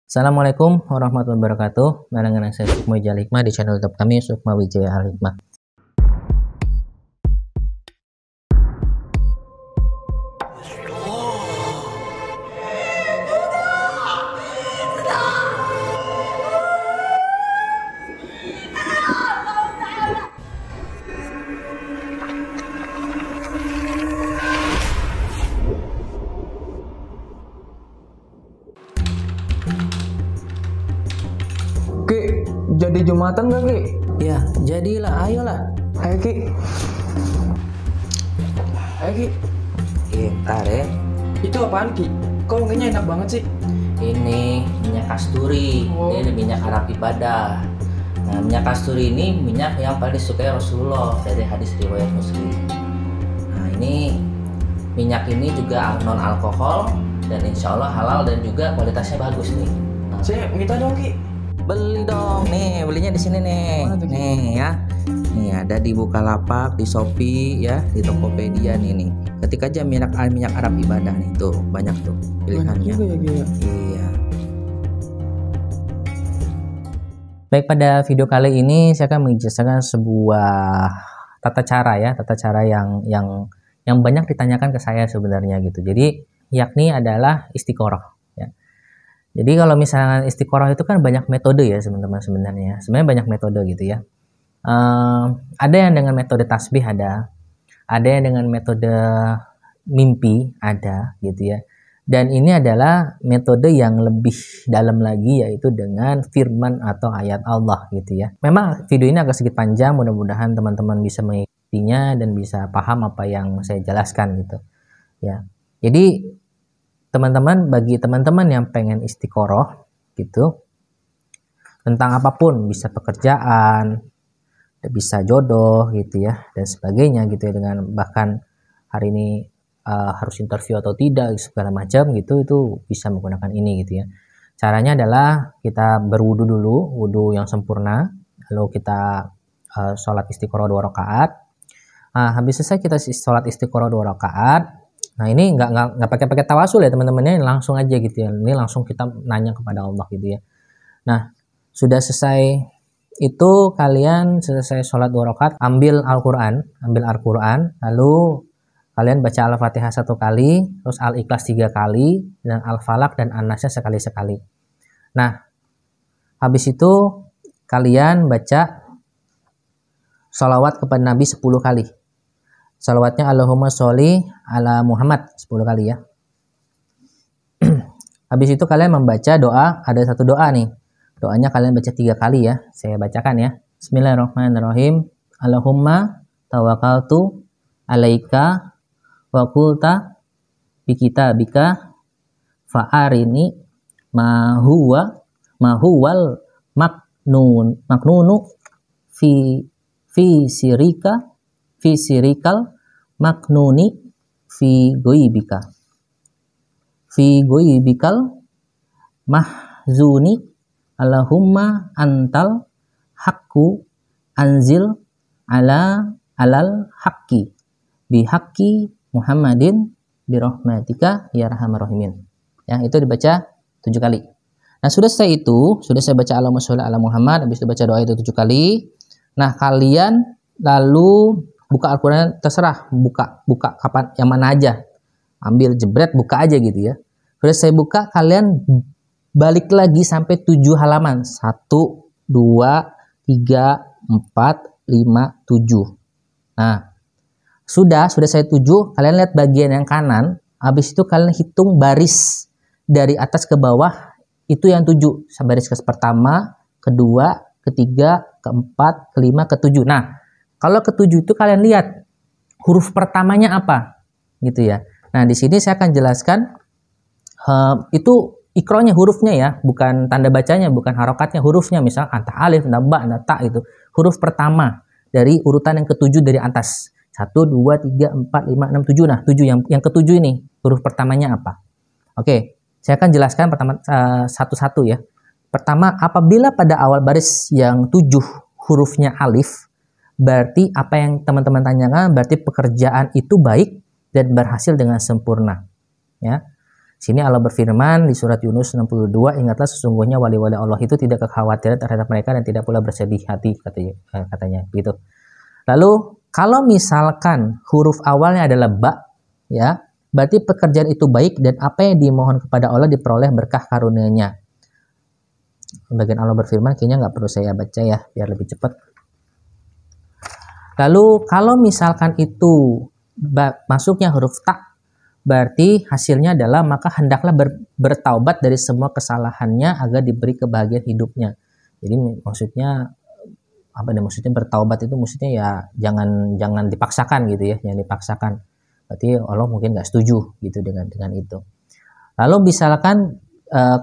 Assalamualaikum warahmatullahi wabarakatuh. Barengan saya Sukma Wijaya Hikmah di channel YouTube kami Sukma Wijaya Al Hikmah. Ki, jadi Jumatan gak Ki? Ya, jadilah, ayolah. Ayo Ki. Ayo Ki. Bentar ya. Itu apaan Ki? Kok wanginya enak banget sih? Ini minyak kasturi. Oh. Ini minyak Arab ibadah. Nah, minyak kasturi ini minyak yang paling disukai Rasulullah dari hadis riwayat Muslim. Nah, ini minyak ini juga non alkohol dan insya Allah halal dan juga kualitasnya bagus nih. Nah, Saya minta dong Ki. beli dong nih, belinya di sini nih. Mana tuh, Ki? Nih ya. Nih ada di Bukalapak, di Shopee ya, di Tokopedia nih. Ketik aja minyak Arab ibadah nih, tuh banyak tuh Banyak pilihannya. juga ya Ki ya. Iya. Baik, pada video kali ini saya akan menjelaskan sebuah tata cara yang banyak ditanyakan ke saya sebenarnya gitu. Jadi yakni adalah istiqoroh. Ya. Jadi kalau misalnya istiqoroh itu kan banyak metode ya teman-teman sebenarnya. Sebenarnya banyak metode gitu ya. Ada yang dengan metode tasbih ada yang dengan metode mimpi ada gitu ya. Dan ini adalah metode yang lebih dalam lagi yaitu dengan firman atau ayat Allah gitu ya. Memang video ini agak sedikit panjang, mudah-mudahan teman-teman bisa mengikutinya dan bisa paham apa yang saya jelaskan gitu. Ya. Jadi bagi teman-teman yang pengen istiqoroh gitu tentang apapun, bisa pekerjaan, bisa jodoh gitu ya dan sebagainya gitu ya, dengan bahkan hari ini harus interview atau tidak segala macam gitu, itu bisa menggunakan ini gitu ya. Caranya adalah kita berwudu dulu, wudu yang sempurna, lalu kita sholat istiqoroh 2 rakaat. Habis selesai kita sholat istiqoroh 2 rakaat. Nah ini nggak pakai tawasul ya teman-temannya, langsung aja gitu ya. Ini langsung kita nanya kepada Allah gitu ya. Nah sudah selesai itu, kalian selesai sholat 2 rakaat, ambil Al-Quran, lalu kalian baca Al-Fatihah 1 kali, terus Al-Ikhlas 3 kali, dan Al-Falaq dan An-Nasnya sekali-sekali. Nah, habis itu kalian baca sholawat kepada Nabi 10 kali. Sholawatnya Allahumma sholli ala Muhammad 10 kali ya. Habis itu kalian membaca doa, ada satu doa nih. Doanya kalian baca 3 kali ya. Saya bacakan ya. Bismillahirrahmanirrahim. Allahumma tawakkaltu alaika wa qulta bi kitabika fa'arini ma huwal maknunu fi sirikal maknuni fi goibikal mahzuni Allahumma antal haqqu anzil alal haqqi bihaqqi Muhammadin birahmatika ya arhamar rahimin. Ya, itu dibaca 7 kali. Nah, sudah saya baca Allahumma sholli ala Muhammad, habis itu baca doa itu 7 kali. Nah, kalian lalu buka Al-Qur'an, terserah buka kapan, yang mana aja. Ambil jebret, buka aja gitu ya. Sudah saya buka, kalian balik lagi sampai 7 halaman. 1 2 3 4 5 7. Nah, sudah saya 7, kalian lihat bagian yang kanan, habis itu kalian hitung baris dari atas ke bawah, itu yang 7, baris ke pertama, kedua, ketiga, keempat, kelima, ketujuh. Nah, kalau ketujuh itu kalian lihat huruf pertamanya apa, gitu ya. Nah, di sini saya akan jelaskan itu ikronya, hurufnya ya, bukan tanda bacanya, bukan harokatnya, hurufnya, misal antah alif, antah ba, antah ta, itu huruf pertama dari urutan yang ketujuh dari atas. 1, 2, 3, 4, 5, 6, 7. Nah, 7 yang ketujuh ini huruf pertamanya apa? Oke, saya akan jelaskan pertama satu-satu ya. Pertama, apabila pada awal baris yang 7 hurufnya alif, berarti apa yang teman-teman tanyakan, berarti pekerjaan itu baik dan berhasil dengan sempurna. Ya. Sini Allah berfirman di surat Yunus 62, ingatlah sesungguhnya wali-wali Allah itu tidak kekhawatiran terhadap mereka dan tidak pula bersedih hati, katanya gitu. Lalu kalau misalkan huruf awalnya adalah ba, ya, berarti pekerjaan itu baik dan apa yang dimohon kepada Allah diperoleh berkah karunia-Nya. Bagian Allah berfirman, kayaknya nggak perlu saya baca ya, biar lebih cepat. Lalu kalau misalkan itu masuknya huruf ta, berarti hasilnya adalah maka hendaklah bertaubat dari semua kesalahannya agar diberi kebahagiaan hidupnya. Jadi maksudnya apa nih? Maksudnya bertaubat itu maksudnya ya jangan dipaksakan gitu ya, jangan dipaksakan. Berarti Allah mungkin nggak setuju gitu dengan itu. Lalu misalkan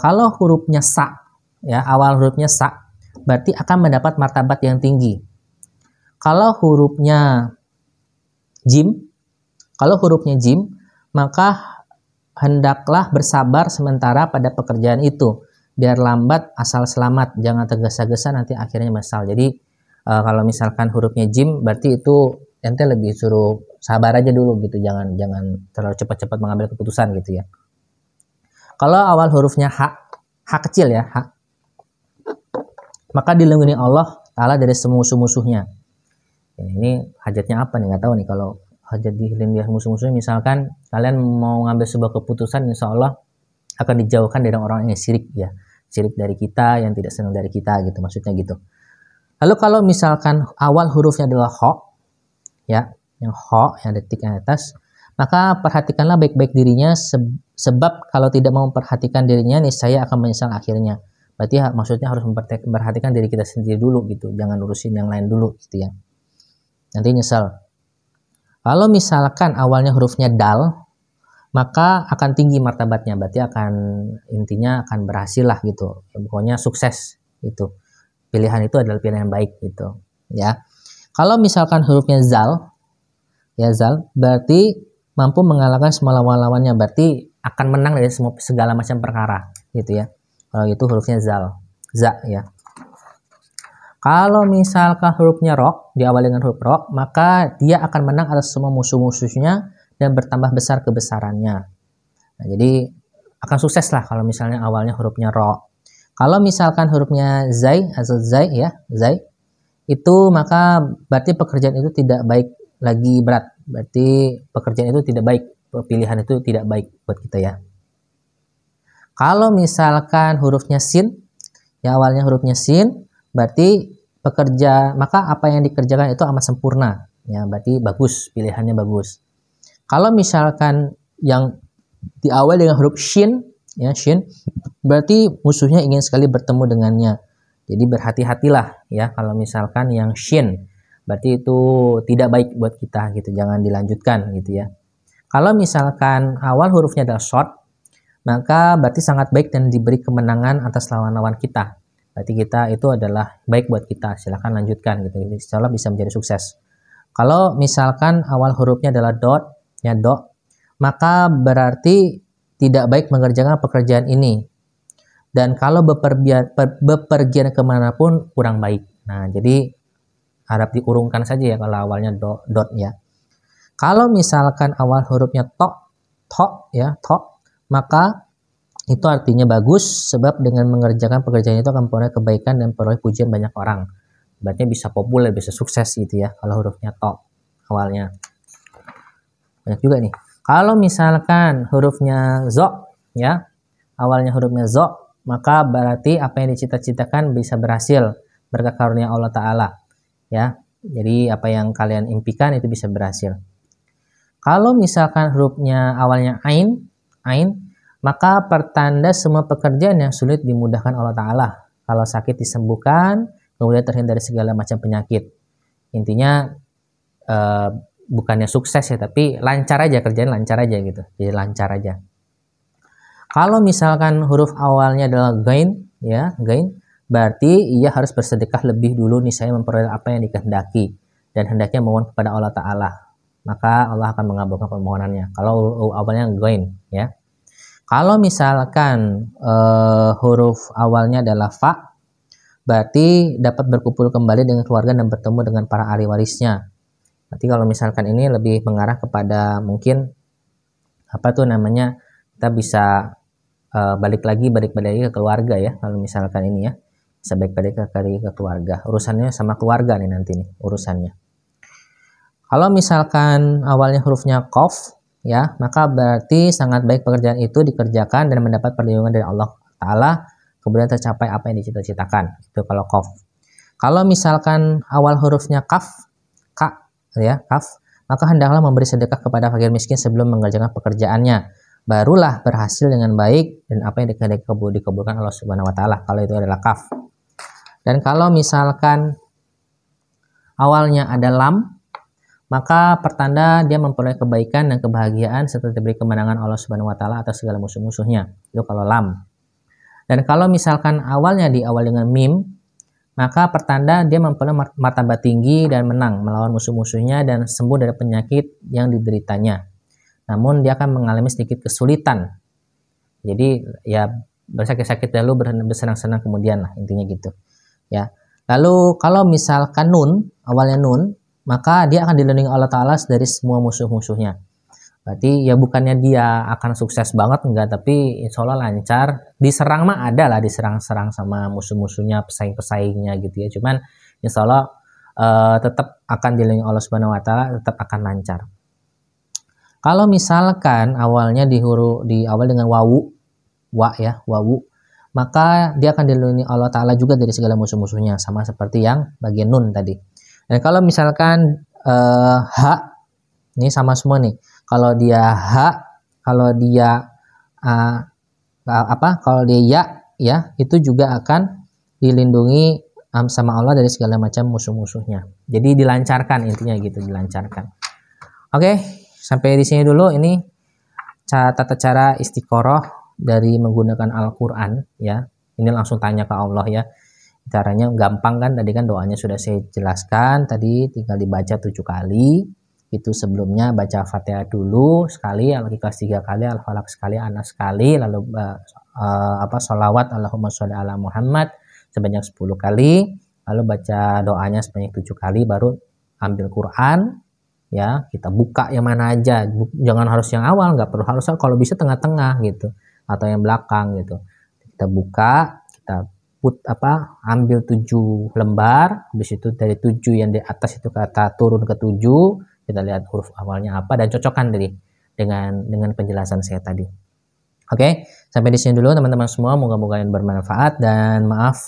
kalau hurufnya sa, ya awal hurufnya sa, berarti akan mendapat martabat yang tinggi. Kalau hurufnya jim, maka hendaklah bersabar sementara pada pekerjaan itu, biar lambat asal selamat, jangan tergesa-gesa nanti akhirnya menyesal. Jadi kalau misalkan hurufnya jim, berarti itu ente lebih suruh sabar aja dulu gitu, jangan terlalu cepat-cepat mengambil keputusan gitu ya. Kalau awal hurufnya ha kecil ya, ha, maka dilindungi Allah Ta'ala dari semua musuh-musuhnya. Ya, ini hajatnya apa nih? Nggak tahu nih. Kalau hajat dilindungi musuh-musuhnya, misalkan kalian mau ngambil sebuah keputusan, insya Allah akan dijauhkan dari orang yang syirik ya, syirik dari kita, yang tidak senang dari kita gitu, maksudnya gitu. Lalu kalau misalkan awal hurufnya adalah ho, ya, yang ho yang detik yang atas, maka perhatikanlah baik-baik dirinya, sebab kalau tidak mau memperhatikan dirinya, niscaya akan menyesal akhirnya. Berarti maksudnya harus memperhatikan diri kita sendiri dulu gitu, jangan urusin yang lain dulu gitu ya, nanti nyesal. Kalau misalkan awalnya hurufnya dal, maka akan tinggi martabatnya, berarti intinya akan berhasil lah gitu. Ya, pokoknya sukses gitu. Pilihan itu adalah pilihan yang baik gitu. Ya. Kalau misalkan hurufnya zal, ya zal, berarti mampu mengalahkan semua lawan-lawannya, berarti akan menang dari segala macam perkara gitu ya. Kalau itu hurufnya zal, za ya. Kalau misalkan hurufnya ro, diawali dengan huruf ro, maka dia akan menang atas semua musuh-musuhnya dan bertambah besar kebesarannya. Nah, jadi akan sukses lah kalau misalnya awalnya hurufnya ro. Kalau misalkan hurufnya zai atau zai ya, zai, itu maka berarti pekerjaan itu tidak baik lagi berat. Berarti pekerjaan itu tidak baik, pilihan itu tidak baik buat kita ya. Kalau misalkan hurufnya sin, ya awalnya hurufnya sin, berarti maka apa yang dikerjakan itu amat sempurna ya, berarti bagus, pilihannya bagus. Kalau misalkan yang diawali dengan huruf shin ya, shin, berarti musuhnya ingin sekali bertemu dengannya, jadi berhati-hatilah ya kalau misalkan yang shin, berarti itu tidak baik buat kita gitu, jangan dilanjutkan gitu ya. Kalau misalkan awal hurufnya adalah short, maka berarti sangat baik dan diberi kemenangan atas lawan-lawan kita. Berarti kita itu adalah baik buat kita, silahkan lanjutkan gitu. Insya Allah bisa menjadi sukses. Kalau misalkan awal hurufnya adalah dot, ya dot, maka berarti tidak baik mengerjakan pekerjaan ini. Dan kalau bepergian kemanapun kurang baik. Nah, jadi harap diurungkan saja ya kalau awalnya dot ya. Kalau misalkan awal hurufnya to ya, to, maka itu artinya bagus, sebab dengan mengerjakan pekerjaan itu akan memperoleh kebaikan dan memperoleh pujian banyak orang. Berarti bisa populer, bisa sukses gitu ya kalau hurufnya to awalnya. Banyak juga nih. Kalau misalkan hurufnya zo ya, awalnya hurufnya zo, maka berarti apa yang dicita-citakan bisa berhasil berkat karunia Allah Ta'ala ya. Jadi apa yang kalian impikan itu bisa berhasil. Kalau misalkan hurufnya awalnya ain, maka pertanda semua pekerjaan yang sulit dimudahkan Allah Ta'ala. Kalau sakit disembuhkan, kemudian terhindar dari segala macam penyakit. Intinya bukannya sukses ya, tapi lancar aja, kerjaan lancar aja gitu. Jadi lancar aja. Kalau misalkan huruf awalnya adalah gain, ya gain, berarti ia harus bersedekah lebih dulu nih, saya memperoleh apa yang dikehendaki dan hendaknya mohon kepada Allah Ta'ala. Maka Allah akan mengabulkan permohonannya. Kalau awalnya gain, ya. Kalau misalkan huruf awalnya adalah fa, berarti dapat berkumpul kembali dengan keluarga dan bertemu dengan para ahli warisnya. Berarti kalau misalkan ini lebih mengarah kepada mungkin apa tuh namanya, kita bisa balik lagi ke keluarga ya. Kalau misalkan ini ya, bisa balik ke keluarga. Urusannya sama keluarga nih nanti nih urusannya. Kalau misalkan awalnya hurufnya qaf ya, maka berarti sangat baik pekerjaan itu dikerjakan dan mendapat perlindungan dari Allah Ta'ala, kemudian tercapai apa yang dicita-citakan. Itu kalau qaf. Kalau misalkan awal hurufnya kaf, ya, kaf, maka hendaklah memberi sedekah kepada fakir miskin sebelum mengerjakan pekerjaannya. Barulah berhasil dengan baik dan apa yang dikabulkan Allah Subhanahu wa taala. Kalau itu adalah kaf. Dan kalau misalkan awalnya ada lam, maka pertanda dia memperoleh kebaikan dan kebahagiaan serta diberi kemenangan Allah Subhanahu wa taala atas segala musuh-musuhnya. Itu kalau lam. Dan kalau misalkan awalnya diawali dengan mim, maka pertanda dia memperoleh martabat tinggi dan menang melawan musuh-musuhnya dan sembuh dari penyakit yang dideritanya. Namun dia akan mengalami sedikit kesulitan. Jadi ya bersakit-sakit dahulu, bersenang-senang kemudian lah, intinya gitu. Ya. Lalu kalau misalkan nun, awalnya nun, maka dia akan dilindungi Allah Ta'ala dari semua musuh-musuhnya. Berarti ya bukannya dia akan sukses banget, enggak, tapi insya Allah lancar. Diserang mah ada lah, diserang-serang sama musuh-musuhnya, pesaing-pesaingnya gitu ya. Cuman insya Allah tetap akan dilindungi Allah Subhanahu wa taala, tetap akan lancar. Kalau misalkan awalnya diawali dengan wawu, wawu, maka dia akan dilindungi Allah Ta'ala juga dari segala musuh-musuhnya, sama seperti yang bagian nun tadi. Dan kalau misalkan ha, ini sama semua nih. Kalau dia ha, kalau dia kalau dia ya, itu juga akan dilindungi sama Allah dari segala macam musuh-musuhnya. Jadi dilancarkan, intinya gitu, dilancarkan. Oke. Sampai di sini dulu, ini tata cara istiqoroh dari menggunakan Al-Quran ya. Ini langsung tanya ke Allah ya. Caranya gampang kan, tadi kan doanya sudah saya jelaskan, tadi tinggal dibaca 7 kali. Itu sebelumnya baca Fatihah dulu sekali, Al-Ikhlas 3 kali, Al-Falaq sekali, Anas sekali, lalu sholawat Allahumma sholli ala Muhammad sebanyak 10 kali, lalu baca doanya sebanyak 7 kali, baru ambil Quran. Ya, kita buka yang mana aja, jangan harus yang awal, nggak perlu harus, kalau bisa tengah-tengah gitu, atau yang belakang gitu. Kita buka, kita ambil 7 lembar, habis itu dari 7 yang di atas itu kata turun ke 7, kita lihat huruf awalnya apa dan cocokkan dengan penjelasan saya tadi. Oke, sampai di sini dulu teman-teman semua, moga-moga yang bermanfaat, dan maaf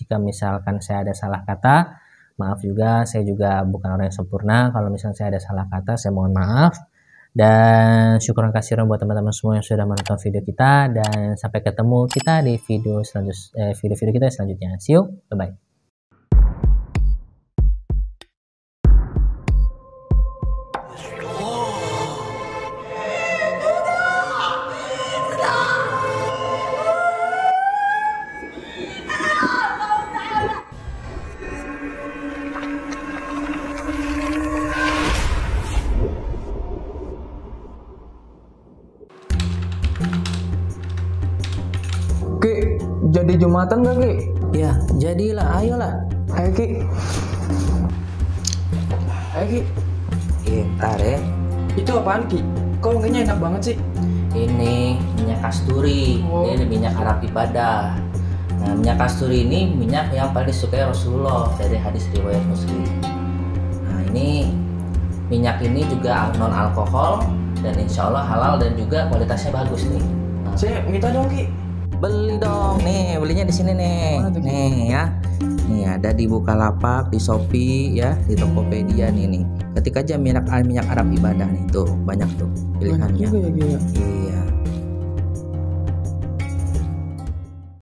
jika misalkan saya ada salah kata. Maaf juga, saya juga bukan orang yang sempurna. Kalau misalnya saya ada salah kata, saya mohon maaf. Dan syukuran kasiran buat teman-teman semua yang sudah menonton video kita. Dan sampai ketemu kita di video kita selanjutnya. See you, bye-bye. Ki, jadi Jumatan gak Ki? Ya, jadilah, ayolah. Ayo Ki. Ayo Ki. Ntar ya. Itu apaan Ki? Kok wanginya enak banget sih? Ini minyak kasturi. Oh. Ini minyak Arab ibadah. Nah, minyak kasturi ini minyak yang paling disukai Rasulullah dari hadis riwayat Muslim. Nah, ini minyak ini juga non alkohol dan insya Allah halal dan juga kualitasnya bagus nih. Nah, Saya minta dong Ki. beli dong, nih belinya di sini nih. Mana tuh, Ki? Nih ya. Nih ada di Bukalapak, di Shopee ya, di Tokopedia nih. Ketik aja minyak Arab ibadah nih, tuh banyak tuh pilihannya. Banyak juga ya Ki ya. Iya.